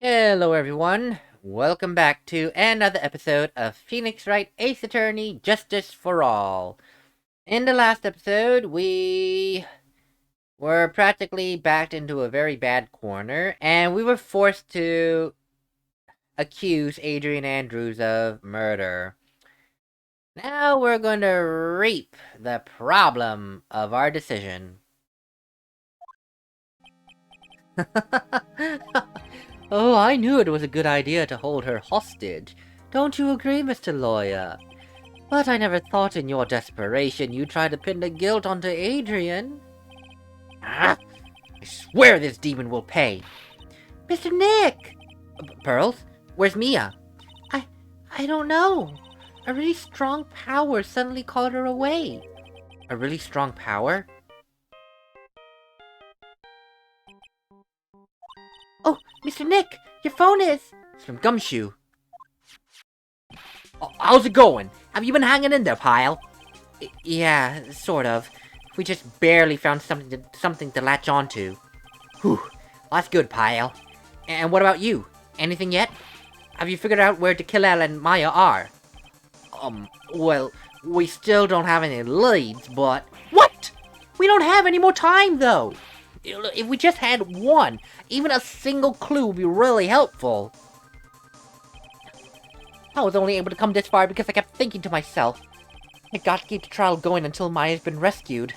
Hello everyone, welcome back to another episode of Phoenix Wright Ace Attorney Justice for All. In the last episode, we were practically backed into a very bad corner, and we were forced to accuse Adrian Andrews of murder. Now we're going to reap the problem of our decision. Oh, I knew it was a good idea to hold her hostage. Don't you agree, Mr. Lawyer? But I never thought in your desperation you'd try to pin the guilt onto Adrian. Ah, I swear this demon will pay. Mr. Nick! Pearls? Where's Mia? I don't know. A really strong power suddenly called her away. A really strong power? Oh, Mr. Nick! Your phone is... It's from Gumshoe. Oh, how's it going? Have you been hanging in there, pile? Yeah, sort of. We just barely found something to latch onto. Whew, that's good, pile. And what about you? Anything yet? Have you figured out where Killel and Maya are? Well, we still don't have any leads, but... What? We don't have any more time, though! If we just had one, even a single clue would be really helpful. I was only able to come this far because I kept thinking to myself, I gotta keep the trial going until Maya's been rescued.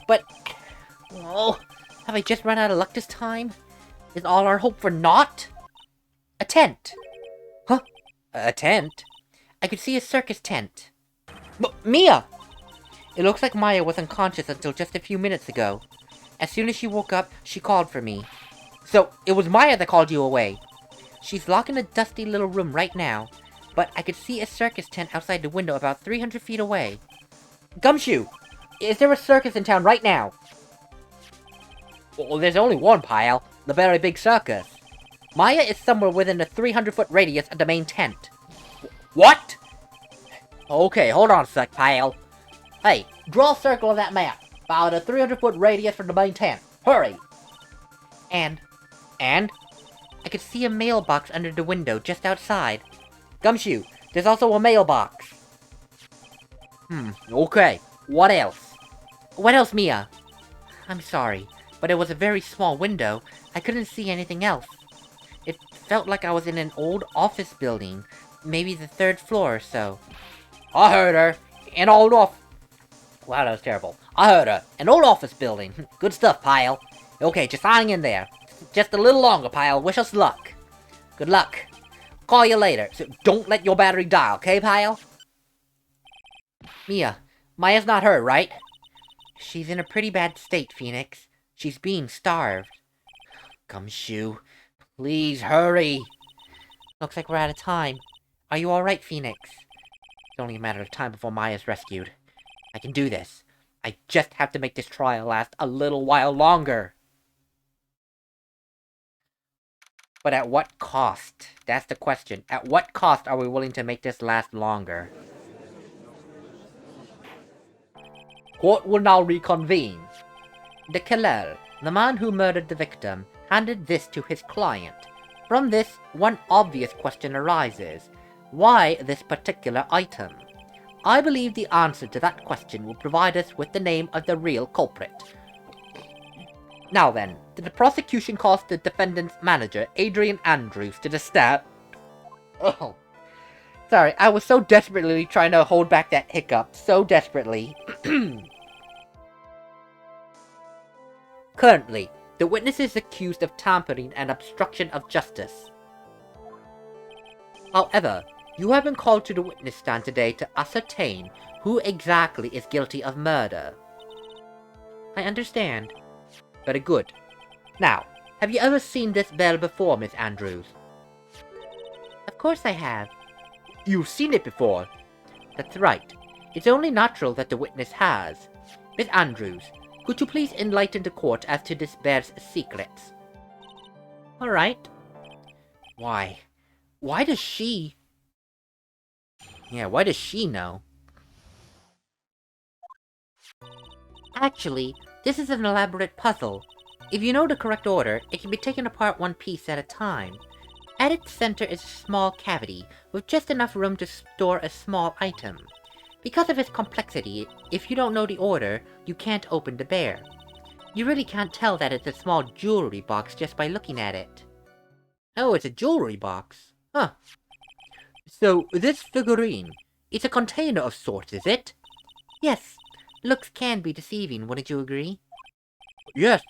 But, oh, have I just run out of luck this time? Is all our hope for naught? A tent. Huh? A tent? I could see a circus tent. Mia! It looks like Maya was unconscious until just a few minutes ago. As soon as she woke up, she called for me. So, it was Maya that called you away. She's locked in a dusty little room right now, but I could see a circus tent outside the window about 300 feet away. Gumshoe! Is there a circus in town right now? Well, there's only one, pile. The very big circus. Maya is somewhere within a 300-foot radius of the main tent. What? Okay, hold on a sec, pile. Hey, draw a circle on that map. About a 300-foot radius from the main tent. Hurry! And? I could see a mailbox under the window just outside. Gumshoe, there's also a mailbox. Okay. What else? What else, Mia? I'm sorry, but it was a very small window. I couldn't see anything else. It felt like I was in an old office building. Maybe the 3rd floor or so. I heard her. An old Wow, that was terrible. I heard her. An old office building. Good stuff, pile. Okay, just hang in there. Just a little longer, pile. Wish us luck. Good luck. Call you later, so don't let your battery die, okay, pile? Mia, Maya's not hurt, right? She's in a pretty bad state, Phoenix. She's being starved. Gumshoe, please hurry. Looks like we're out of time. Are you alright, Phoenix? It's only a matter of time before Maya's rescued. I can do this. I just have to make this trial last a little while longer. But at what cost? That's the question. At what cost are we willing to make this last longer? Court will now reconvene. The killer, the man who murdered the victim, handed this to his client. From this, one obvious question arises. Why this particular item? I believe the answer to that question will provide us with the name of the real culprit. Now then, did the prosecution cause the defendant's manager, Adrian Andrews, to the stand? Oh. Sorry, I was so desperately trying to hold back that hiccup. So desperately. Currently, the witness is accused of tampering and obstruction of justice. However, you have been called to the witness stand today to ascertain who exactly is guilty of murder. I understand. Very good. Now, have you ever seen this bell before, Miss Andrews? Of course I have. You've seen it before? That's right. It's only natural that the witness has. Miss Andrews, could you please enlighten the court as to this bell's secrets? Alright. Why? Why does she... Yeah, why does she know? Actually, this is an elaborate puzzle. If you know the correct order, it can be taken apart one piece at a time. At its center is a small cavity, with just enough room to store a small item. Because of its complexity, if you don't know the order, you can't open the bear. You really can't tell that it's a small jewelry box just by looking at it. Oh, it's a jewelry box. Huh. So, this figurine, it's a container of sorts, is it? Yes. Looks can be deceiving, wouldn't you agree? Yes.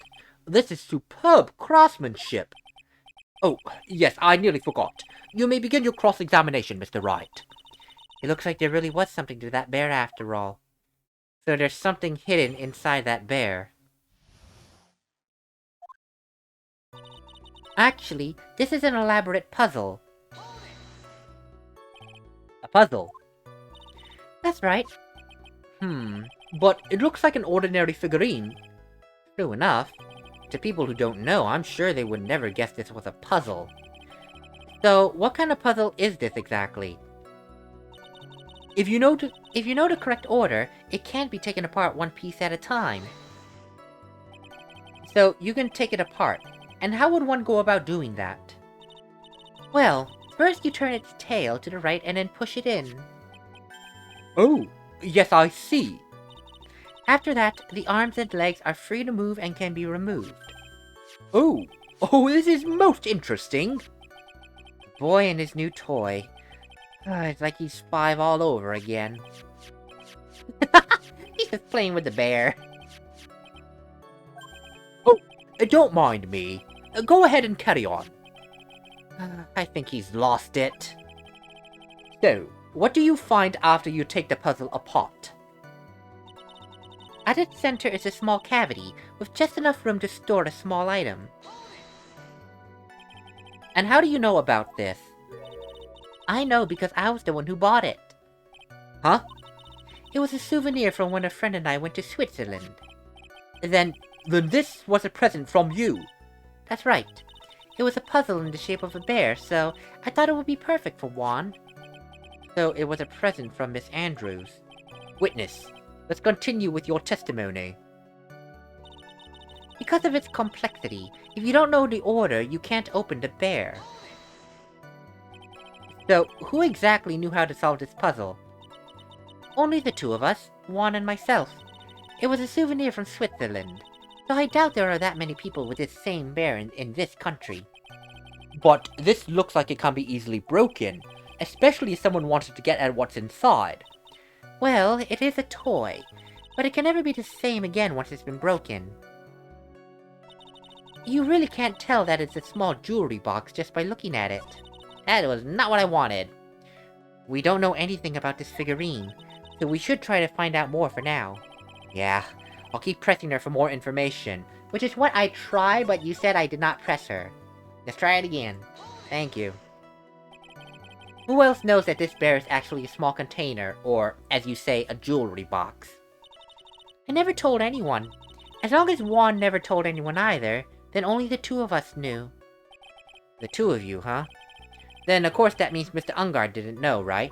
This is superb craftsmanship. Oh, yes, I nearly forgot. You may begin your cross-examination, Mr. Wright. It looks like there really was something to that bear after all. So there's something hidden inside that bear. Actually, this is an elaborate puzzle. A puzzle? That's right. But it looks like an ordinary figurine. True enough. To people who don't know, I'm sure they would never guess this was a puzzle. So, what kind of puzzle is this exactly? If you know the correct order, it can't be taken apart one piece at a time. So, you can take it apart. And how would one go about doing that? Well, first you turn its tail to the right and then push it in. Oh, yes, I see. After that, the arms and legs are free to move and can be removed. Oh, this is most interesting. The boy and his new toy. It's like he's 5 all over again. He's just playing with the bear. Oh, don't mind me. Go ahead and carry on. I think he's lost it. So, what do you find after you take the puzzle apart? At its center is a small cavity, with just enough room to store a small item. And how do you know about this? I know because I was the one who bought it. Huh? It was a souvenir from when a friend and I went to Switzerland. Then this was a present from you? That's right. It was a puzzle in the shape of a bear, so I thought it would be perfect for Juan. So it was a present from Miss Andrews. Witness. Let's continue with your testimony. Because of its complexity, if you don't know the order, you can't open the bear. So, who exactly knew how to solve this puzzle? Only the two of us, Juan and myself. It was a souvenir from Switzerland, so I doubt there are that many people with this same bear in this country. But this looks like it can be easily broken, especially if someone wanted to get at what's inside. Well, it is a toy, but it can never be the same again once it's been broken. You really can't tell that it's a small jewelry box just by looking at it. That was not what I wanted. We don't know anything about this figurine, so we should try to find out more for now. Yeah, I'll keep pressing her for more information, which is what I tried, but you said I did not press her. Let's try it again. Thank you. Who else knows that this bear is actually a small container, or, as you say, a jewelry box? I never told anyone. As long as Juan never told anyone either, then only the two of us knew. The two of you, huh? Then, of course, that means Mr. Ungard didn't know, right?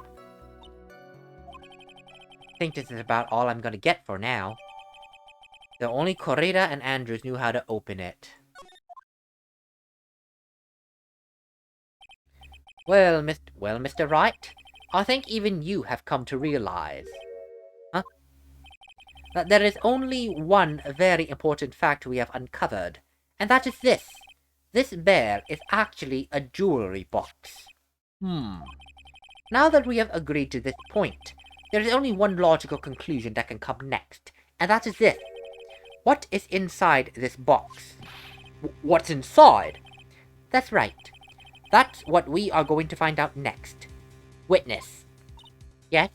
I think this is about all I'm gonna get for now. So only Corrida and Andrews knew how to open it. Well, Mr. Wright, I think even you have come to realize... Huh? That there is only one very important fact we have uncovered, and that is this. This bear is actually a jewelry box. Now that we have agreed to this point, there is only one logical conclusion that can come next, and that is this. What is inside this box? What's inside? That's right. That's what we are going to find out next. Witness. Yes?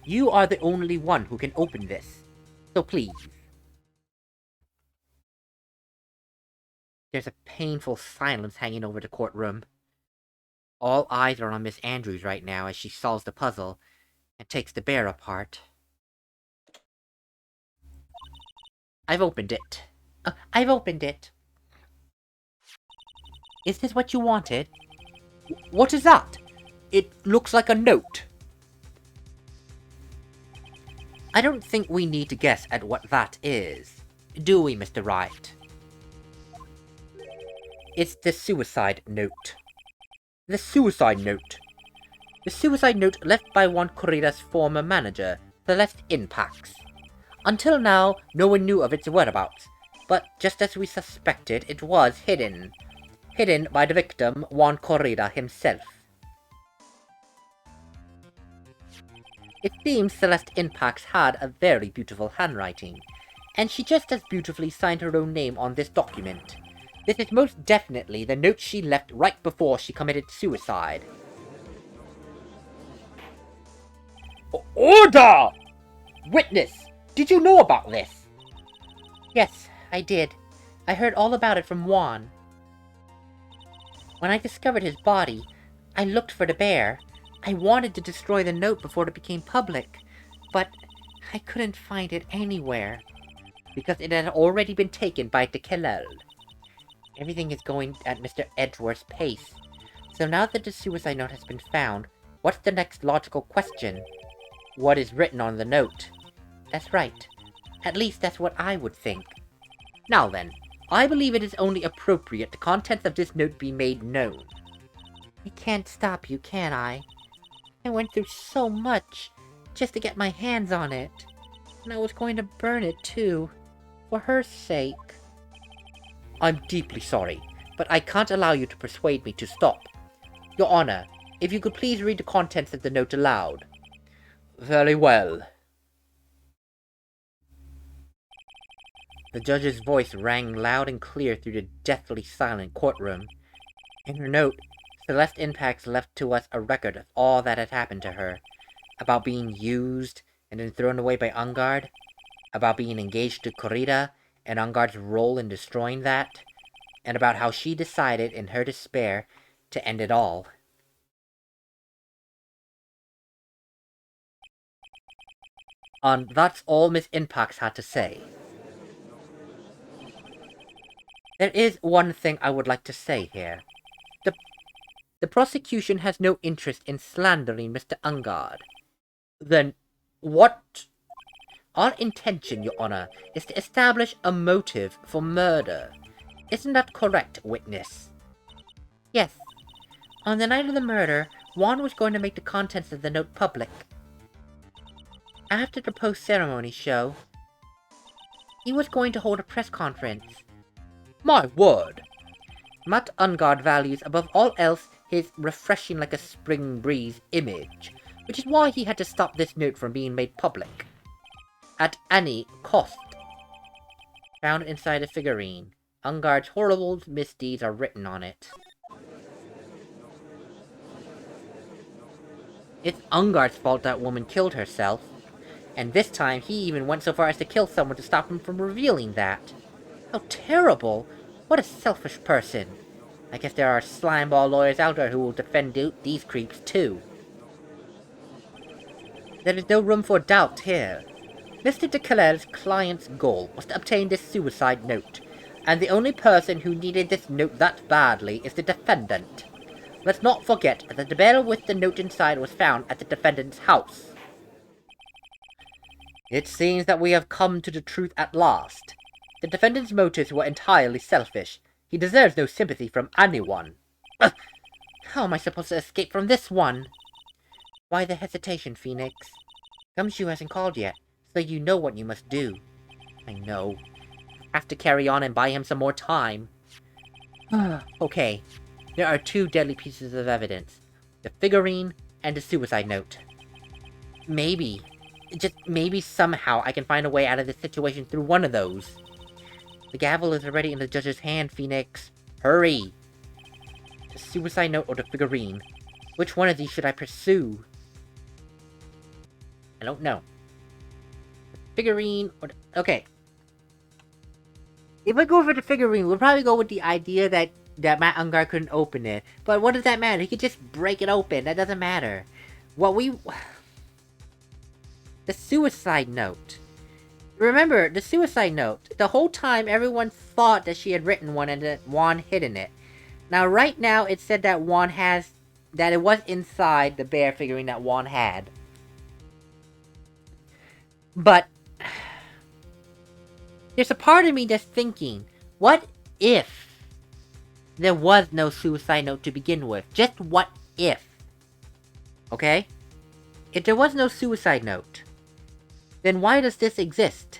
You are the only one who can open this. So please. There's a painful silence hanging over the courtroom. All eyes are on Miss Andrews right now as she solves the puzzle and takes the bear apart. I've opened it. I've opened it. Is this what you wanted? What is that? It looks like a note. I don't think we need to guess at what that is. Do we, Mr. Wright? It's the suicide note. The suicide note. The suicide note left by Juan Corrida's former manager, Celeste Inpax. Until now, no one knew of its whereabouts, but just as we suspected, it was hidden. Hidden by the victim, Juan Corrida himself. It seems Celeste Inpax had a very beautiful handwriting, and she just as beautifully signed her own name on this document. This is most definitely the note she left right before she committed suicide. Order! Witness! Did you know about this? Yes, I did. I heard all about it from Juan. When I discovered his body, I looked for the bear. I wanted to destroy the note before it became public, but I couldn't find it anywhere, because it had already been taken by the Kellel. Everything is going at Mr. Edgeworth's pace, so now that the suicide note has been found, what's the next logical question? What is written on the note? That's right. At least that's what I would think. Now then, I believe it is only appropriate the contents of this note be made known. I can't stop you, can I? I went through so much just to get my hands on it. And I was going to burn it too, for her sake. I'm deeply sorry, but I can't allow you to persuade me to stop. Your Honor, if you could please read the contents of the note aloud. Very well. The judge's voice rang loud and clear through the deathly silent courtroom. In her note, Celeste Inpax left to us a record of all that had happened to her. About being used and then thrown away by Ungard. About being engaged to Corrida and Ungard's role in destroying that. And about how she decided, in her despair, to end it all. That's all Miss Inpax had to say. There is one thing I would like to say here. The prosecution has no interest in slandering Mr. Ungard. Then, what? Our intention, Your Honor, is to establish a motive for murder. Isn't that correct, witness? Yes. On the night of the murder, Juan was going to make the contents of the note public. After the post-ceremony show, he was going to hold a press conference. My word! Matt Ungard values above all else his refreshing like a spring breeze image, which is why he had to stop this note from being made public. At any cost. Found inside a figurine. Ungard's horrible misdeeds are written on it. It's Ungard's fault that woman killed herself. And this time he even went so far as to kill someone to stop him from revealing that. How terrible! What a selfish person. I guess there are slimeball lawyers out there who will defend these creeps too. There is no room for doubt here. Mr. de Keller's client's goal was to obtain this suicide note, and the only person who needed this note that badly is the defendant. Let's not forget that the barrel with the note inside was found at the defendant's house. It seems that we have come to the truth at last. The defendant's motives were entirely selfish. He deserves no sympathy from anyone. How am I supposed to escape from this one? Why the hesitation, Phoenix? Gumshoe hasn't called yet, so you know what you must do. I know. Have to carry on and buy him some more time. Okay. There are two deadly pieces of evidence. The figurine and the suicide note. Maybe, just maybe somehow I can find a way out of this situation through one of those. The gavel is already in the judge's hand, Phoenix. Hurry! The suicide note or the figurine? Which one of these should I pursue? I don't know. The figurine or the... Okay. If I go for the figurine, we'll probably go with the idea that Matt Ungard couldn't open it. But what does that matter? He could just break it open. That doesn't matter. The suicide note. Remember, the suicide note. The whole time, everyone thought that she had written one and that Juan hidden it. Now, right now, it said that Juan has... that it was inside the bear figurine that Juan had. But... there's a part of me that's thinking, what if There was no suicide note to begin with. Just what if? Okay? If there was no suicide note, then why does this exist?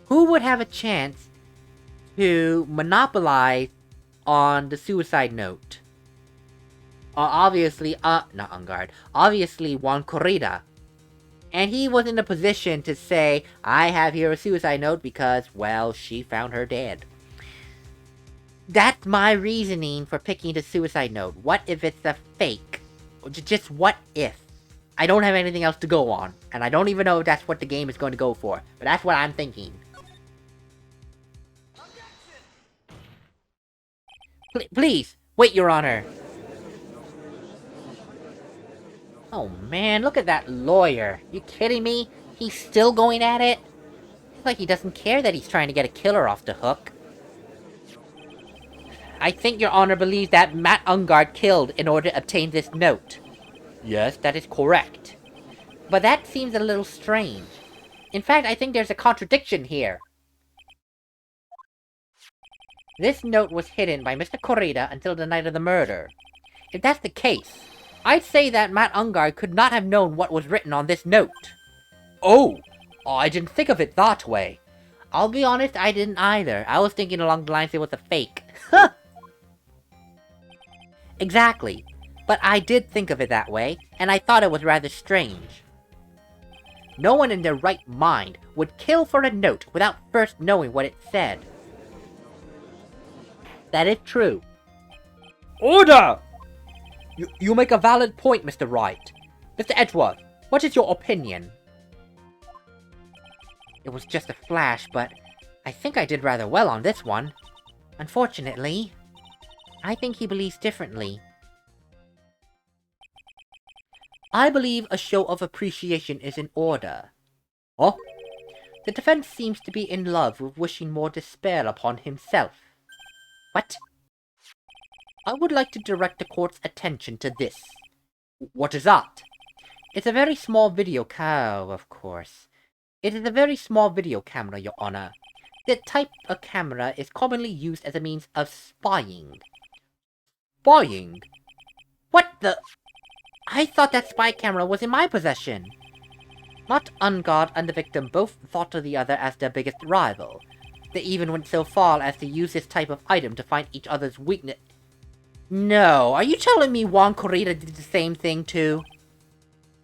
Who would have a chance to monopolize on the suicide note? Obviously, not Ungard. Obviously, Juan Corrida. And he was in a position to say, I have here a suicide note because, well, she found her dead. That's my reasoning for picking the suicide note. What if it's a fake? Just what if? I don't have anything else to go on, and I don't even know if that's what the game is going to go for, but that's what I'm thinking. Please, wait, Your Honor. Oh man, look at that lawyer. You kidding me? He's still going at it? It's like he doesn't care that he's trying to get a killer off the hook. I think Your Honor believes that Matt Ungard killed in order to obtain this note. Yes, that is correct. But that seems a little strange. In fact, I think there's a contradiction here. This note was hidden by Mr. Corrida until the night of the murder. If that's the case, I'd say that Matt Ungard could not have known what was written on this note. Oh, I didn't think of it that way. I'll be honest, I didn't either. I was thinking along the lines it was a fake. Exactly. But I did think of it that way, and I thought it was rather strange. No one in their right mind would kill for a note without first knowing what it said. That is true. Order! You make a valid point, Mr. Wright. Mr. Edgeworth, what is your opinion? It was just a flash, but I think I did rather well on this one. Unfortunately, I think he believes differently. I believe a show of appreciation is in order. Oh? The defense seems to be in love with wishing more despair upon himself. What? I would like to direct the court's attention to this. What is that? It's a very small video of course. It is a very small video camera, Your Honor. The type of camera is commonly used as a means of spying. Spying? What the... I thought that spy camera was in my possession. Matt Ungard and the victim both thought of the other as their biggest rival. They even went so far as to use this type of item to find each other's weakness. No, are you telling me Juan Corrida did the same thing too?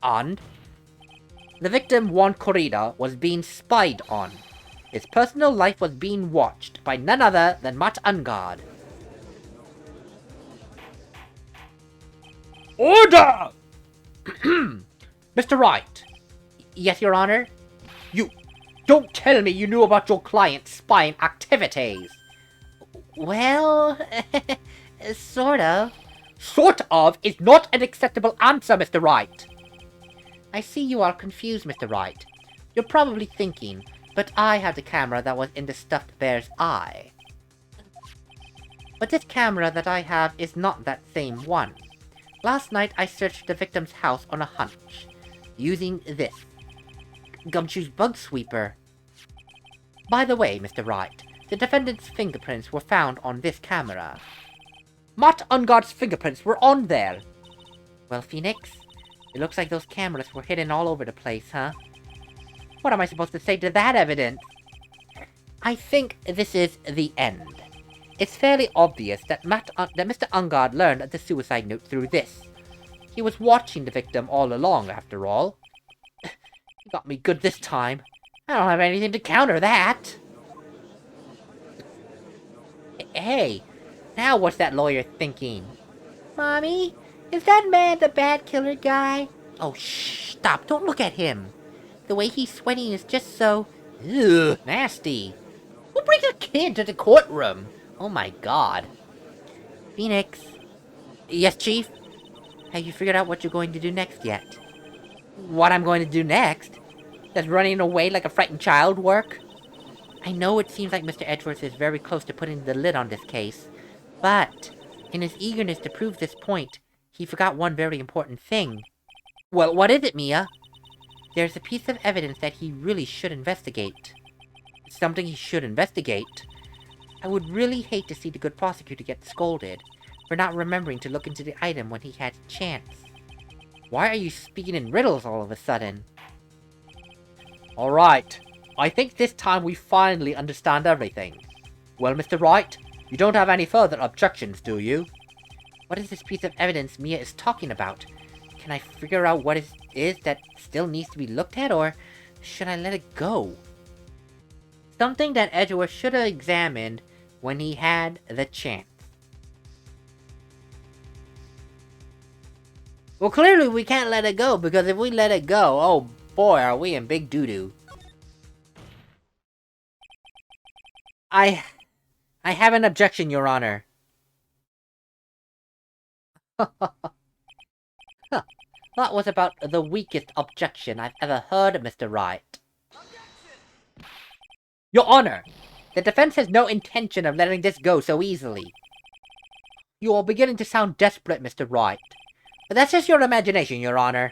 And? The victim, Juan Corrida, was being spied on. His personal life was being watched by none other than Matt Ungard. Order! Mr. Wright. Yes, Your Honor? You don't tell me you knew about your client's spying activities. Well, sort of. Sort of is not an acceptable answer, Mr. Wright. I see you are confused, Mr. Wright. You're probably thinking, but I have the camera that was in the stuffed bear's eye. But this camera that I have is not that same one. Last night I searched the victim's house on a hunch, using this Gumshoe's bug sweeper. By the way, Mr. Wright, the defendant's fingerprints were found on this camera. Matt Ungard's fingerprints were on there! Well, Phoenix, it looks like those cameras were hidden all over the place, huh? What am I supposed to say to that evidence? I think this is the end. It's fairly obvious that Mr. Ungard learned the suicide note through this. He was watching the victim all along, after all. He got me good this time. I don't have anything to counter that. Hey, now what's that lawyer thinking? Mommy, is that man the bad killer guy? Oh, shh, stop, don't look at him. The way he's sweating is just so... ugh, nasty. Who brings a kid to the courtroom? Oh my god. Phoenix. Yes, Chief? Have you figured out what you're going to do next yet? What I'm going to do next? Does running away like a frightened child work? I know it seems like Mr. Edgeworth is very close to putting the lid on this case, but in his eagerness to prove this point, he forgot one very important thing. Well, what is it, Mia? There's a piece of evidence that he really should investigate. Something he should investigate? I would really hate to see the good prosecutor get scolded for not remembering to look into the item when he had a chance. Why are you speaking in riddles all of a sudden? Alright, I think this time we finally understand everything. Well, Mr. Wright, you don't have any further objections, do you? What is this piece of evidence Mia is talking about? Can I figure out what it is that still needs to be looked at, or should I let it go? Something that Edgeworth should have examined when he had the chance. Well, clearly we can't let it go, because if we let it go, oh boy, are we in big doo-doo. I have an objection, Your Honor. That was about the weakest objection I've ever heard, Mr. Wright. Your Honor, the defense has no intention of letting this go so easily. You are beginning to sound desperate, Mr. Wright. But that's just your imagination, Your Honor.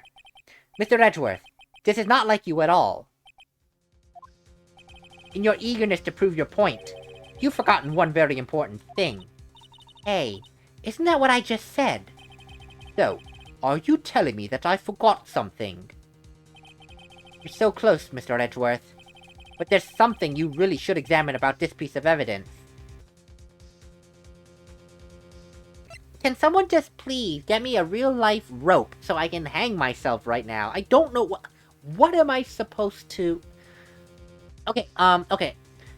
Mr. Edgeworth, this is not like you at all. In your eagerness to prove your point, you've forgotten one very important thing. Hey, isn't that what I just said? So, are you telling me that I forgot something? You're so close, Mr. Edgeworth. But there's something you really should examine about this piece of evidence. Can someone just please get me a real-life rope so I can hang myself right now? I don't know what am I supposed to... Okay, okay.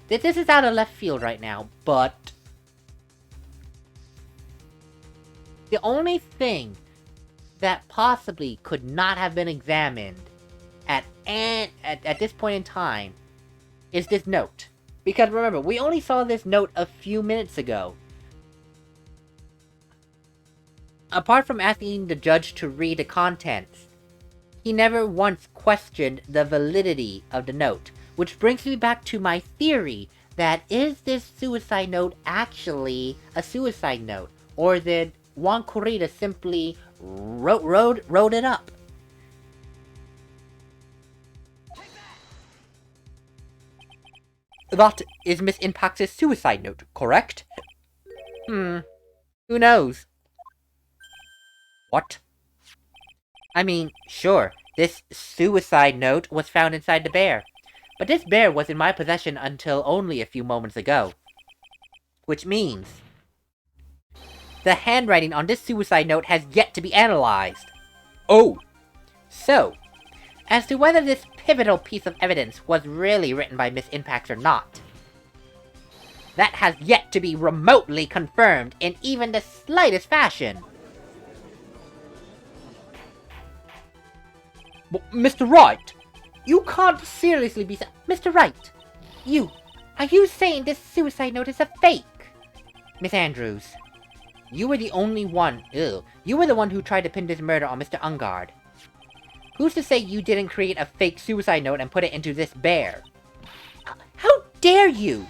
This is out of left field right now, but... the only thing that possibly could not have been examined at this point in time is this note. Because remember, we only saw this note a few minutes ago. Apart from asking the judge to read the contents, he never once questioned the validity of the note. Which brings me back to my theory that is this suicide note actually a suicide note? Or did Juan Corrida simply wrote it up? That is Miss Impax's suicide note, correct? Who knows? What? I mean, sure, this suicide note was found inside the bear. But this bear was in my possession until only a few moments ago. Which means... the handwriting on this suicide note has yet to be analyzed. Oh! So, as to whether this pivotal piece of evidence was really written by Miss Impax or not, that has yet to be remotely confirmed in even the slightest fashion. Mr. Wright! You can't seriously be Mr. Wright! Are you saying this suicide note is a fake? Miss Andrews, you were the only one, you were the one who tried to pin this murder on Mr. Ungard. Who's to say you didn't create a fake suicide note and put it into this bear? How dare you!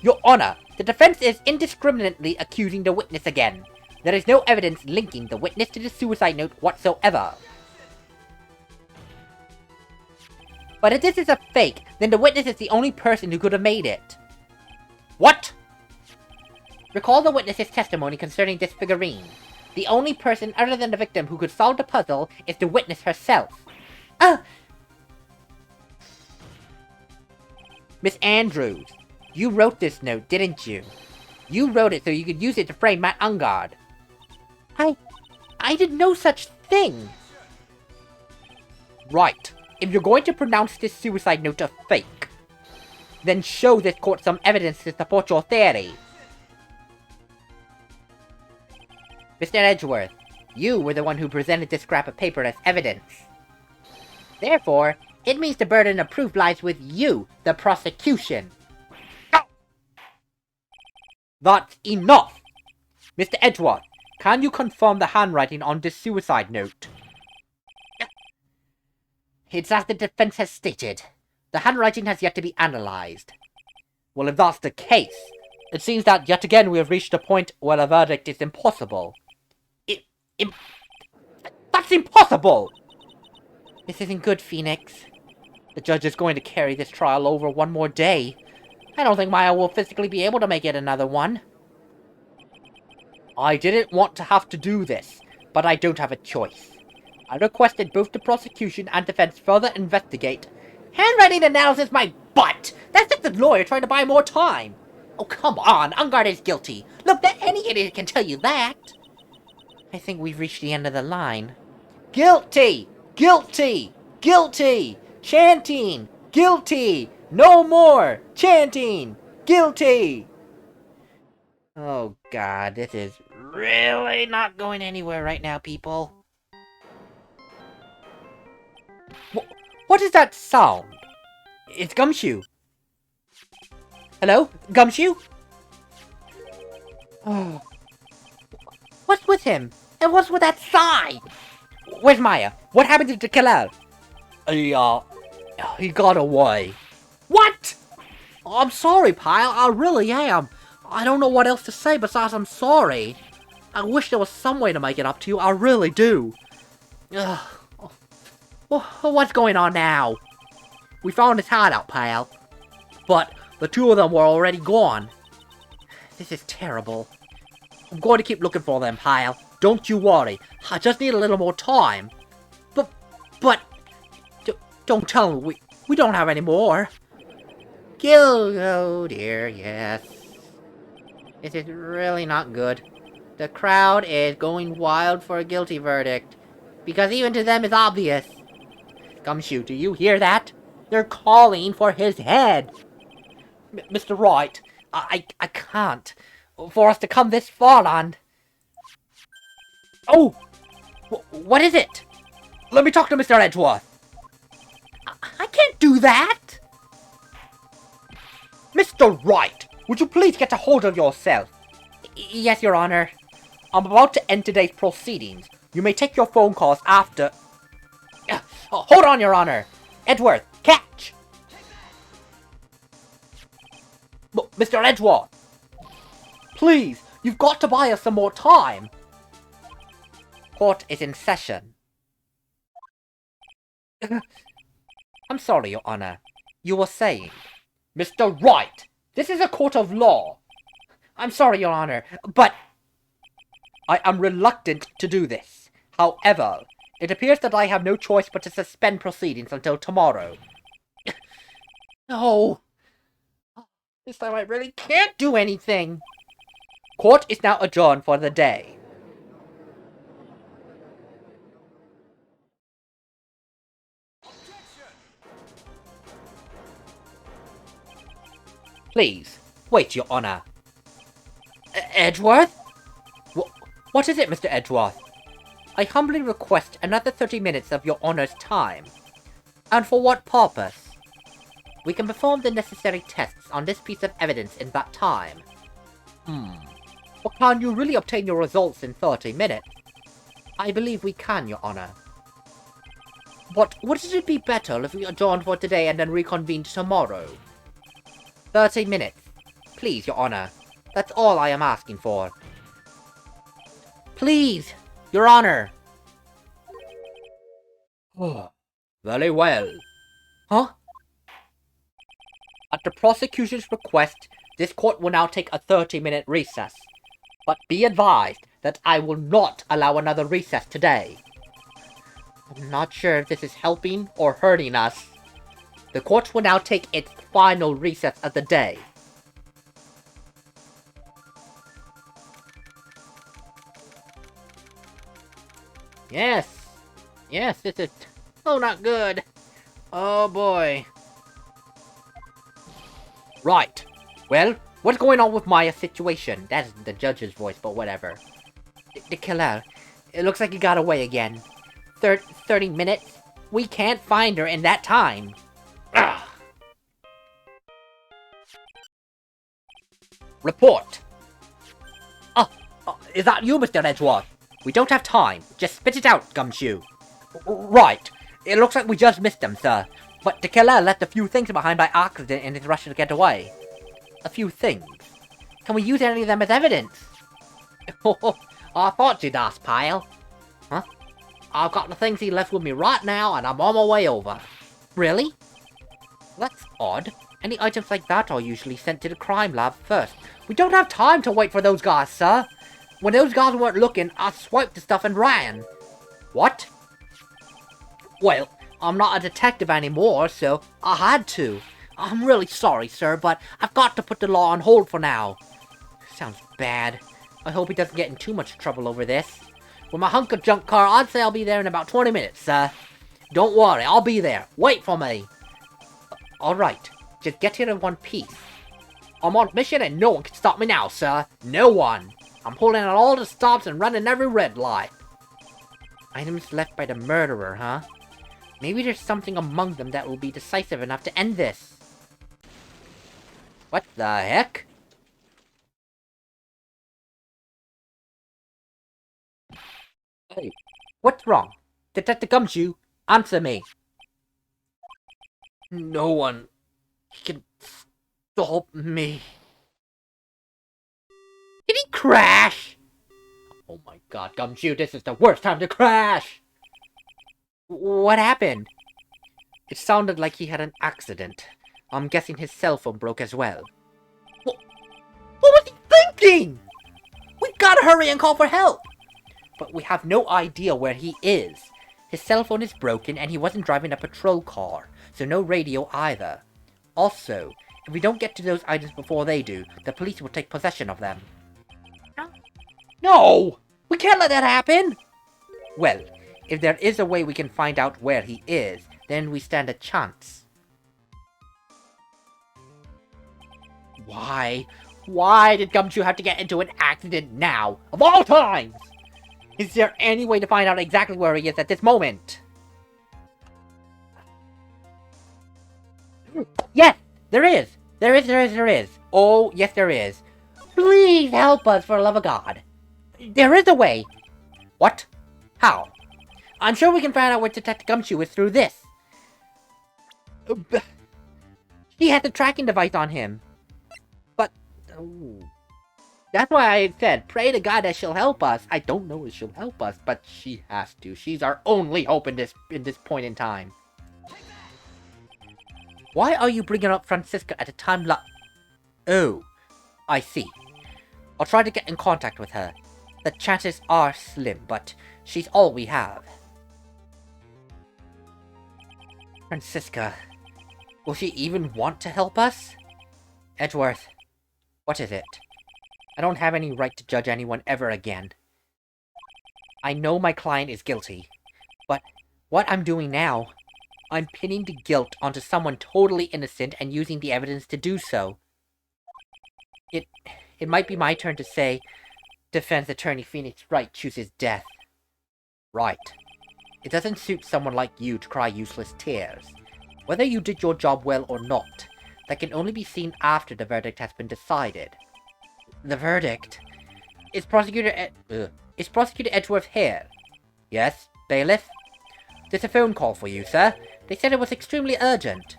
Your Honor, the defense is indiscriminately accusing the witness again. There is no evidence linking the witness to the suicide note whatsoever. But if this is a fake, then the witness is the only person who could have made it. What? Recall the witness's testimony concerning this figurine. The only person other than the victim who could solve the puzzle is the witness herself. Miss Andrews, you wrote this note, didn't you? You wrote it so you could use it to frame Matt Ungard. I did no such thing! Right. If you're going to pronounce this suicide note a fake, then show this court some evidence to support your theory. Mr. Edgeworth, you were the one who presented this scrap of paper as evidence. Therefore, it means the burden of proof lies with you, the prosecution. That's enough! Mr. Edgeworth, can you confirm the handwriting on this suicide note? It's as the defense has stated. The handwriting has yet to be analyzed. Well, if that's the case, it seems that yet again we have reached a point where a verdict is impossible. That's impossible! This isn't good, Phoenix. The judge is going to carry this trial over one more day. I don't think Maya will physically be able to make it another one. I didn't want to have to do this, but I don't have a choice. I requested both the prosecution and defense further investigate. Handwriting analysis my butt! That's just the lawyer trying to buy more time! Oh, come on, Ungard is guilty! Look, any idiot can tell you that! I think we've reached the end of the line. Guilty! Guilty! Guilty! Chanting! Guilty! No more! Chanting! Guilty! Oh god, this is really not going anywhere right now, people. What is that sound? It's Gumshoe. Hello? Gumshoe? Oh. What's with him? And what's with that sigh? Where's Maya? What happened to Kalal? He got away. What? I'm sorry, pal. I really am. I don't know what else to say besides I'm sorry. I wish there was some way to make it up to you. I really do. What's going on now? We found his hideout, pal. But the two of them were already gone. This is terrible. I'm going to keep looking for them, pal. Don't you worry. I just need a little more time. But... Don't tell me we don't have any more. Oh dear, yes. This is really not good. The crowd is going wild for a guilty verdict. Because even to them it's obvious. Gumshoe, do you hear that? They're calling for his head. Mr. Wright, I can't. For us to come this far on... Oh! What is it? Let me talk to Mr. Edgeworth. I can't do that! Mr. Wright, would you please get a hold of yourself? Yes, Your Honor. I'm about to end today's proceedings. You may take your phone calls after... Hold on, Your Honor! Edgeworth, catch! Mr. Edgeworth! Please, you've got to buy us some more time! Court is in session. I'm sorry, Your Honor. You were saying... Mr. Wright! This is a court of law! I'm sorry, Your Honor, but... I am reluctant to do this. However, it appears that I have no choice but to suspend proceedings until tomorrow. No! This time I really can't do anything! Court is now adjourned for the day. Please, wait, Your Honor. Edgeworth? What is it, Mr. Edgeworth? I humbly request another 30 minutes of Your Honor's time. And for what purpose? We can perform the necessary tests on this piece of evidence in that time. But can you really obtain your results in 30 minutes? I believe we can, Your Honor. But wouldn't it be better if we adjourned for today and then reconvened tomorrow? 30 minutes. Please, Your Honor. That's all I am asking for. Please, Your Honor. Very well. Huh? At the prosecution's request, this court will now take a 30-minute recess. But be advised that I will not allow another recess today. I'm not sure if this is helping or hurting us. The court will now take its final recess of the day. Yes. Yes, this is... Oh, not good. Oh, boy. Right. Well, what's going on with Maya's situation? That's the judge's voice, but whatever. The killer. It looks like he got away again. 30 minutes? We can't find her in that time. Ugh. Report. Is that you, Mr. Edgeworth? We don't have time. Just spit it out, Gumshoe. Right. It looks like we just missed him, sir. But the killer left a few things behind by accident in his rush to get away. A few things. Can we use any of them as evidence? I thought you'd ask, pal. Huh? I've got the things he left with me right now, and I'm on my way over. Really? That's odd. Any items like that are usually sent to the crime lab first. We don't have time to wait for those guys, sir. When those guys weren't looking, I swiped the stuff and ran. What? Well, I'm not a detective anymore, so I had to. I'm really sorry, sir, but I've got to put the law on hold for now. Sounds bad. I hope he doesn't get in too much trouble over this. With my hunk of junk car, I'd say I'll be there in about 20 minutes, sir. Don't worry, I'll be there. Wait for me. Alright, just get here in one piece. I'm on mission and no one can stop me now, sir. No one. I'm pulling out all the stops and running every red light. Items left by the murderer, huh? Maybe there's something among them that will be decisive enough to end this. What the heck? Hey, what's wrong? Detective Gumshoe, answer me. No one can stop me. Did he crash? Oh my god, Gumshoe, this is the worst time to crash! What happened? It sounded like he had an accident. I'm guessing his cell phone broke as well. What was he thinking? We gotta hurry and call for help! But we have no idea where he is. His cell phone is broken and he wasn't driving a patrol car, so no radio either. Also, if we don't get to those items before they do, the police will take possession of them. No! We can't let that happen! Well, if there is a way we can find out where he is, then we stand a chance. Why? Why did Gumshoe have to get into an accident now? Of all times! Is there any way to find out exactly where he is at this moment? Yes! There is! There is! Oh, yes there is. Please help us, for the love of God. There is a way! What? How? I'm sure we can find out where Detective Gumshoe is through this. He has a tracking device on him. But... oh. That's why I said, pray to God that she'll help us. I don't know if she'll help us, but she has to. She's our only hope in this point in time. Why are you bringing up Francisca at a time like... oh, I see. I'll try to get in contact with her. The chances are slim, but she's all we have. Francisca, will she even want to help us? Edgeworth, what is it? I don't have any right to judge anyone ever again. I know my client is guilty, but what I'm doing now, I'm pinning the guilt onto someone totally innocent and using the evidence to do so. It might be my turn to say, Defense Attorney Phoenix Wright chooses death. Right. It doesn't suit someone like you to cry useless tears. Whether you did your job well or not, that can only be seen after the verdict has been decided. The verdict? Is Prosecutor Edgeworth here? Yes, bailiff? There's a phone call for you, sir. They said it was extremely urgent.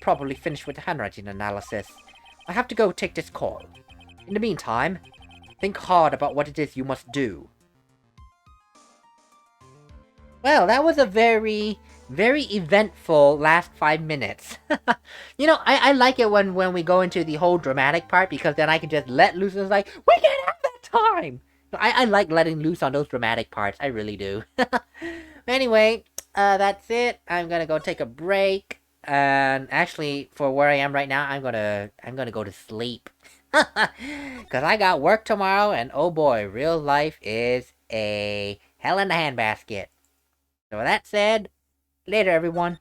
Probably finished with the handwriting analysis. I have to go take this call. In the meantime, think hard about what it is you must do. Well, that was a very eventful last 5 minutes. You know, I like it when we go into the whole dramatic part, because then I can just let loose and it's like, we can have that time! I like letting loose on those dramatic parts, I really do. Anyway, that's it. I'm gonna go take a break. And actually, for where I am right now, I'm gonna go to sleep. Cause I got work tomorrow, and oh boy, real life is a hell in a handbasket. So with that said, later everyone.